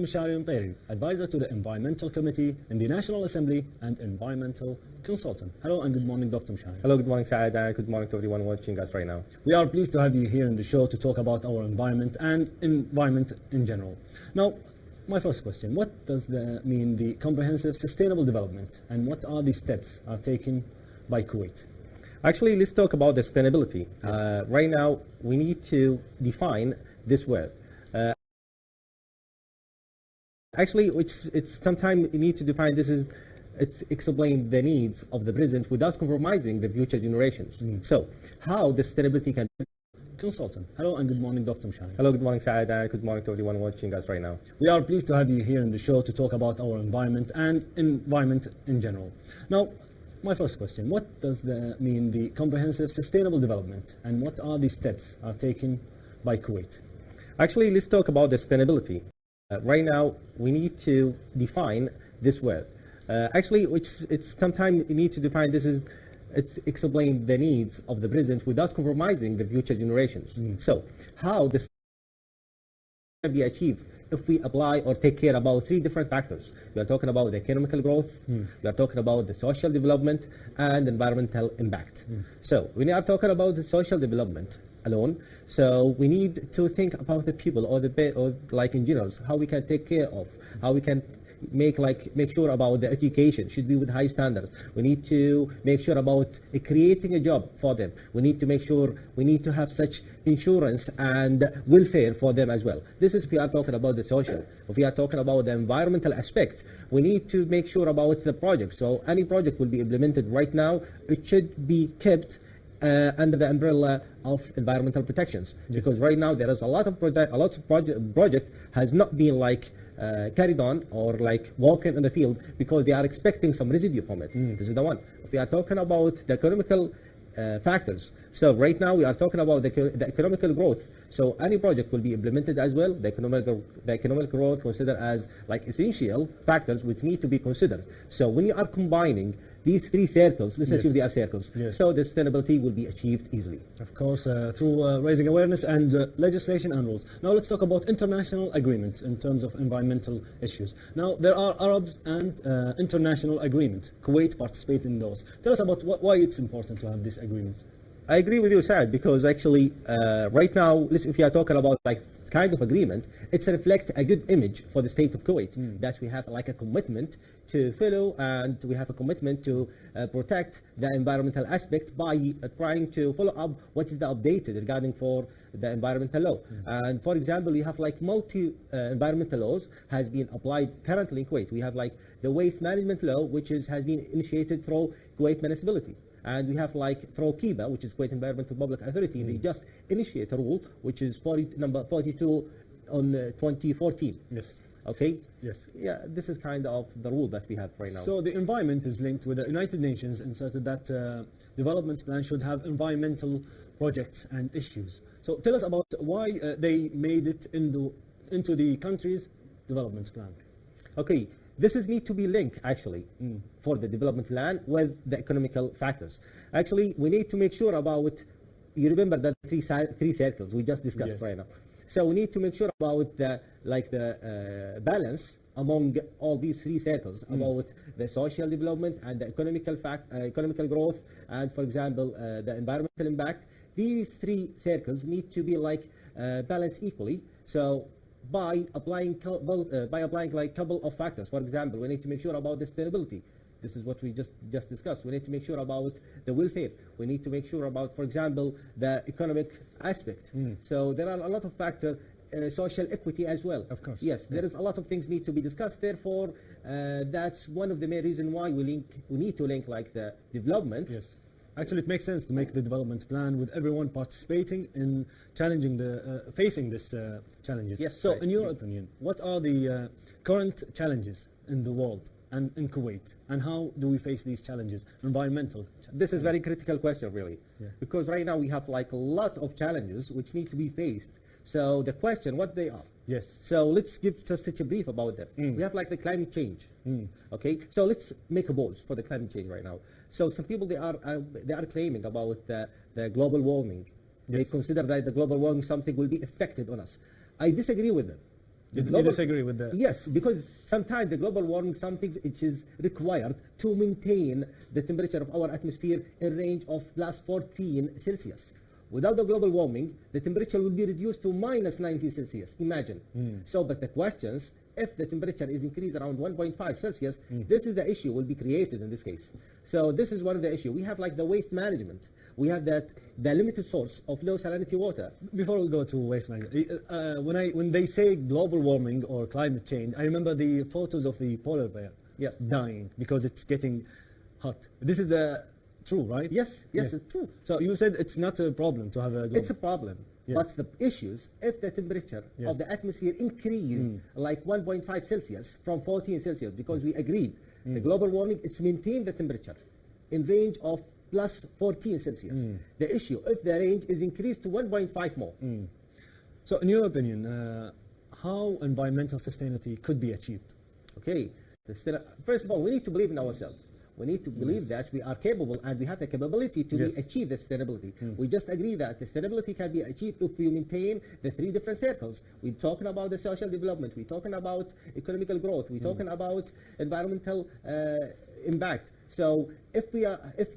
AlMutairi, advisor to the Environmental Committee in the National Assembly and environmental consultant. Hello and good morning, Dr. Meshari. Hello, good morning, Saad, and good morning to everyone watching us right now. We are pleased to have you here in the show to talk about our environment and environment in general. Now, my first question, what does mean the comprehensive sustainable development, and what are the steps are taken by Kuwait? Actually, let's talk about the sustainability. Yes. Right now, we need to define this word. Actually, it's sometimes you need to define this is, it's explain the needs of the present without compromising the future generations. So, how the sustainability can be Consultant. Hello and good morning, Dr. Meshari. Hello, good morning, Saad, and good morning to everyone watching us right now. We are pleased to have you here in the show to talk about our environment and environment in general. Now, my first question, what does mean the comprehensive sustainable development, and what are the steps are taken by Kuwait? Actually, let's talk about the sustainability. Right now, we need to define this word. Actually, it's sometimes you need to define this is, it's explain the needs of the present without compromising the future generations. So, how this can be achieved if we apply or take care about three different factors. We are talking about the economical growth, we are talking about the social development, and environmental impact. So, when we are talking about the social development alone, so we need to think about the people or like in general, how we can take care of, how we can make sure about the education should be with high standards. We need to make sure about creating a job for them. We need to make sure we need to have such insurance and welfare for them as well. This is if we are talking about the social. If we are talking about the environmental aspect, we need to make sure about the project. So any project will be implemented right now, it should be kept under the umbrella of environmental protections. Yes. Because right now there is a lot of project has not been carried on or walking in the field because they are expecting some residue from it. This is the one. If we are talking about the economical factors, so right now we are talking about the economical growth. So any project will be implemented as well. The economic growth considered as essential factors which need to be considered. So when you are combining these three circles, let's assume they are circles, so the sustainability will be achieved easily. Of course, through raising awareness and legislation and rules. Now let's talk about international agreements in terms of environmental issues. Now there are Arab and international agreements. Kuwait participates in those. Tell us about why it's important to have this agreement. I agree with you, Saad, because actually right now, if you are talking about kind of agreement, it's reflect a good image for the state of Kuwait, that we have a commitment to follow, and we have a commitment to protect the environmental aspect by trying to follow up what is the updated regarding for the environmental law. And for example, we have multi environmental laws has been applied currently in Kuwait. We have the waste management law, which has been initiated through Kuwait municipalities. And we have through KIBA, which is Kuwait Environmental Public Authority, they just initiate a rule, which is number 42 on 2014. Yes. Okay? Yes. Yeah, this is kind of the rule that we have right now. So the environment is linked with the United Nations, and says that development plan should have environmental projects and issues. So tell us about why they made it into the country's development plan. Okay. This is need to be linked actually for the development plan with the economical factors. Actually, we need to make sure about, you remember that three circles we just discussed right now. So we need to make sure about the balance among all these three circles, about the social development and the economical growth, and for example the environmental impact. These three circles need to be balanced equally. So by applying couple of factors. For example, we need to make sure about the sustainability. This is what we just discussed. We need to make sure about the welfare. We need to make sure about, for example, the economic aspect. So there are a lot of factors, social equity as well. Of course. Yes, there is a lot of things need to be discussed. Therefore, that's one of the main reasons why we need to link the development. Yes. Actually, it makes sense to make the development plan with everyone participating in challenging facing this challenges. Yes. So, in your opinion, what are the current challenges in the world and in Kuwait, and how do we face these challenges, environmental challenges? This is a very critical question, really, because right now we have a lot of challenges which need to be faced. So the question, what they are. Yes. So let's give just such a brief about them. We have the climate change. Okay. So let's make a pause for the climate change right now. So some people they are claiming about the global warming. They consider that the global warming something will be affected on us. I disagree with them. You disagree with that? Yes, because sometimes the global warming is something which is required to maintain the temperature of our atmosphere in range of plus 14 Celsius. Without the global warming, the temperature will be reduced to minus 19 Celsius. Imagine. So, but the questions, if the temperature is increased around 1.5 Celsius, this is the issue will be created in this case. So this is one of the issues. We have like the waste management. We have the limited source of low salinity water. Before we go to waste management, when they say global warming or climate change, I remember the photos of the polar bear dying because it's getting hot. This is true, right? Yes, it's true. So you said it's not a problem to have a global. It's a problem. Yes. But the issues, if the temperature of the atmosphere increased like 1.5 Celsius from 14 Celsius, because we agreed the global warming, it's maintain the temperature in range of plus 14 Celsius. The issue, if the range is increased to 1.5 more. So in your opinion, how environmental sustainability could be achieved? Okay, first of all, we need to believe in ourselves. We need to believe that we are capable and we have the capability to achieve the sustainability. We just agree that the sustainability can be achieved if we maintain the three different circles. We're talking about the social development, we're talking about economical growth, we're talking about environmental impact. So if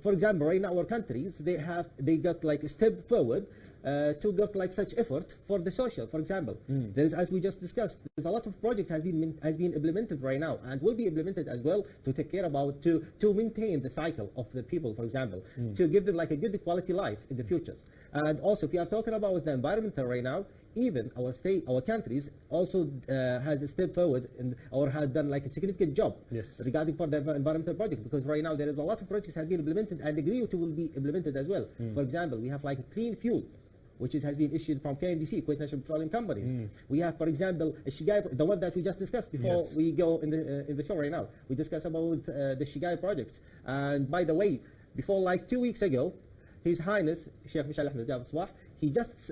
for example, right now our countries, they got like a step forward to get like such effort for the social. For example, there is, as we just discussed, there's a lot of projects has been implemented right now and will be implemented as well to take care about to maintain the cycle of the people. For example, to give them like a good quality life in the futures. And also, if you are talking about the environmental right now, even our countries also has a step forward or has done like a significant job regarding for the environmental project, because right now there is a lot of projects have been implemented and agreed to will be implemented as well. For example, we have like a clean fuel, which has been issued from KNDC, Kuwait National Petroleum Companies. We have, for example, Shigai, the one that we just discussed before we go in the show right now. We discussed about the Shigai project. And by the way, before like 2 weeks ago, His Highness Sheikh Meshari Ahmed Swah, he just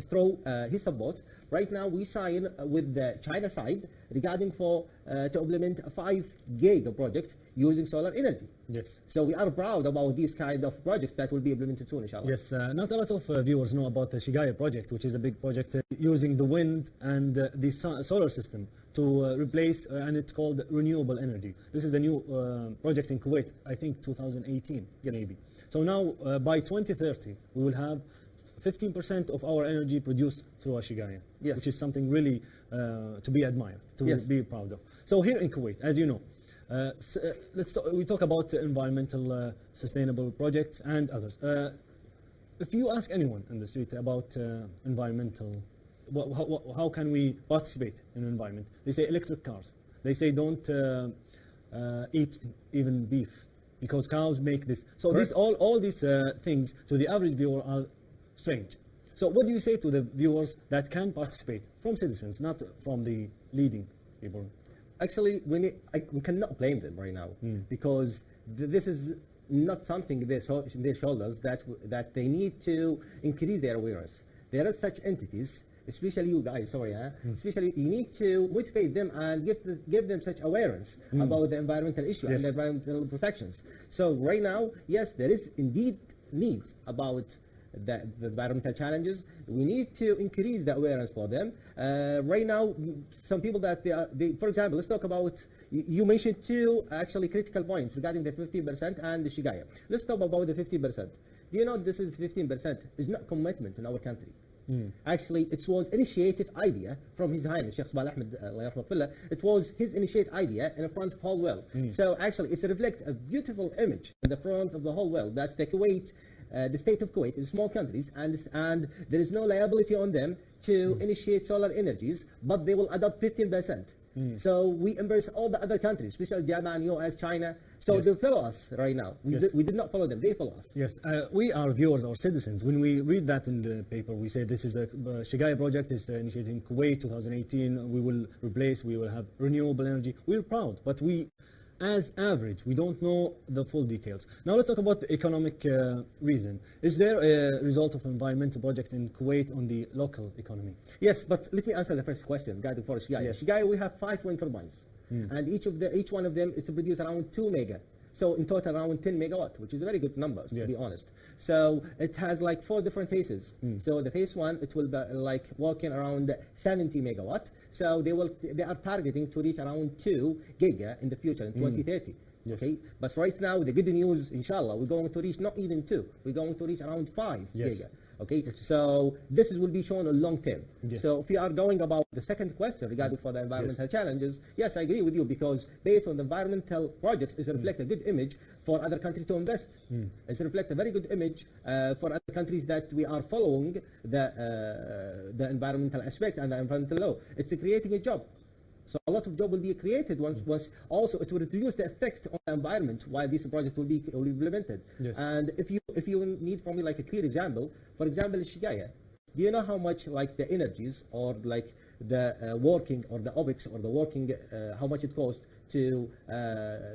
throw his support. Right now we sign with the China side regarding to implement a 5 gig project using solar energy. Yes. So we are proud about these kind of projects that will be implemented soon, inshallah. Yes, not a lot of viewers know about the Shigaya project, which is a big project using the wind and the solar system to replace, and it's called renewable energy. This is a new project in Kuwait, I think 2018, maybe. So now by 2030, we will have 15% of our energy produced through Ashigaya, which is something really to be admired, to be proud of. So here in Kuwait, as you know, we talk about environmental sustainable projects and others. If you ask anyone in the street about environmental, how can we participate in the environment? They say electric cars. They say don't eat even beef because cows make this. So all these things to the average viewer are strange. So what do you say to the viewers that can participate from citizens, not from the leading people? Actually, we cannot blame them right now because this is not something in their shoulders that they need to increase their awareness. There are such entities, especially you guys, especially you need to motivate them and give them such awareness about the environmental issue and the environmental protections. So right now, yes, there is indeed needs about the environmental challenges. We need to increase the awareness for them. Right now, some people that for example, let's talk about, you mentioned two actually critical points regarding the 15% and the Shigaya. Let's talk about the 15%. Do you know this is 15% is not commitment in our country? Actually, it was initiated idea from His Highness Sheikh Sabah Ahmed. It was his initiated idea in the front of the whole world. So actually, it reflects a beautiful image in the front of the whole world. That's the Kuwait. The state of Kuwait is small countries, and there is no liability on them to initiate solar energies, but they will adopt 15%. So we embrace all the other countries, especially Japan, US, China. So they follow us right now. We did not follow them, they follow us. Yes, we are viewers or citizens. When we read that in the paper, we say this is a Shigaya project is initiated in Kuwait 2018. We will have renewable energy. We're proud, but as average, we don't know the full details. Now let's talk about the economic reason. Is there a result of environmental project in Kuwait on the local economy? Yes, but let me answer the first question regarding for Shigaya. Shigaya, we have 5 wind turbines, and each one of them is to produce around 2 mega. So in total around 10 megawatt, which is a very good number, to be honest. So it has like 4 different phases. So the phase 1, it will be like working around 70 megawatt. So they are targeting to reach around 2 giga in the future in 2030. Yes. Okay, but right now the good news, inshallah, we're going to reach not even 2. We're going to reach around 5 Yes. giga. Okay, so this will be shown on long term. Yes. So if we are going about the second question regarding for the environmental challenges, yes, I agree with you, because based on the environmental projects, it reflects a good image for other countries to invest. It reflects a very good image for other countries that we are following the environmental aspect and the environmental law. It's creating a job. So a lot of job will be created once also it will reduce the effect on the environment while this project will be implemented. Yes. And if you need from me like a clear example, for example, Shigaya, do you know how much like the energies or like the working or the OPEX or the working, how much it costs to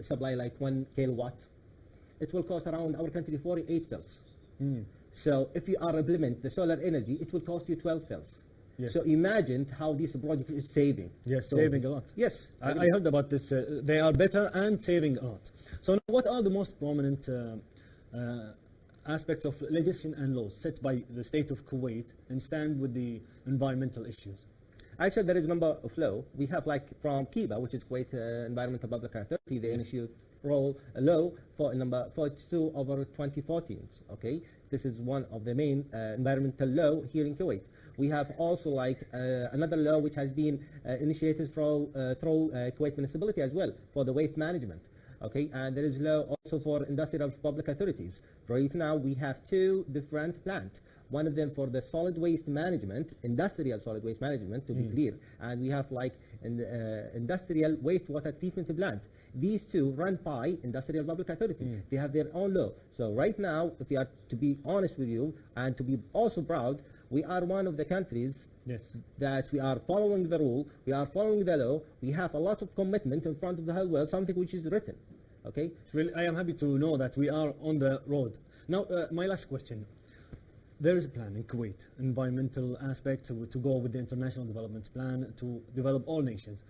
supply like 1 kilowatt? It will cost around our country 48 fils. So if you are implement the solar energy, it will cost you 12 fils. Yes. So imagine how this project is saving. Yes, So- saving a lot. Yes. I heard about this. They are better and saving a lot. So now what are the most prominent aspects of legislation and laws set by the state of Kuwait and stand with the environmental issues? Actually, there is a number of law. We have like from KIBA, which is Kuwait Environmental Public Authority, they initiate a law for number 42 over 2014. Okay, this is one of the main environmental law here in Kuwait. We have also like another law which has been initiated through Kuwait municipality as well for the waste management. Okay, and there is law also for industrial public authorities. Right now we have 2 different plants. One of them for the solid waste management, industrial solid waste management to be clear, and we have like an industrial wastewater treatment plant. These 2 run by industrial public authority. They have their own law. So right now, if we are to be honest with you and to be also proud, we are one of the countries Yes. that we are following the rule, we are following the law, we have a lot of commitment in front of the whole world, something which is written. Okay? Really, I am happy to know that we are on the road. Now, my last question. There is a plan in Kuwait, environmental aspect, to go with the International Development Plan to develop all nations.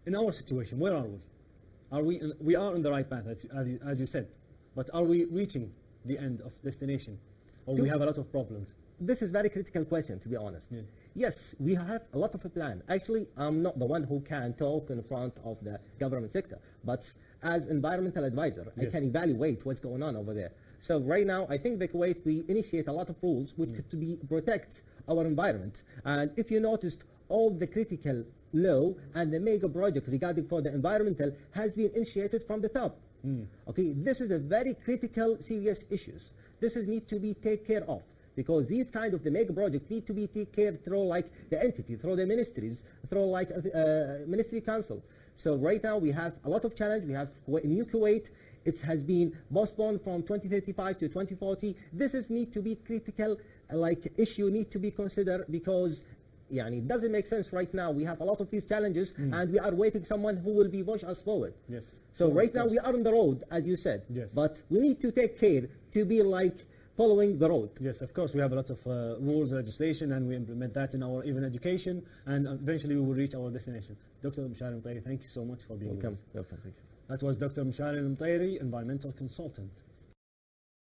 In our situation, where are we? We are on the right path, as you said, but are we reaching the end of destination? Or we have a lot of problems? This is very critical question, to be honest. Yes. Yes, we have a lot of a plan. Actually, I'm not the one who can talk in front of the government sector, but as environmental advisor, I Yes. can evaluate what's going on over there. So right now, I think the Kuwait, we initiate a lot of rules which could be protect our environment. And if you noticed, all the critical law and the mega project regarding for the environmental has been initiated from the top. Okay, this is a very critical, serious issues. This is need to be taken care of, because these kind of the mega project need to be taken care through like the entity, through the ministries, through like ministry council. So right now we have a lot of challenge. We have New Kuwait. It has been postponed from 2035 to 2040. This is need to be critical, like issue need to be considered, because it doesn't make sense right now. We have a lot of these challenges and we are waiting someone who will be push us forward. Yes. So Of right now course. we are on the road, as you said. Yes. But we need to take care to be like following the road. Yes, of course, we have a lot of rules, legislation, and we implement that in our even education, and eventually we will reach our destination. Dr. Meshari AlMutairi, thank you so much for being with us. Welcome. Thank you. That was Dr. Meshari AlMutairi, environmental consultant.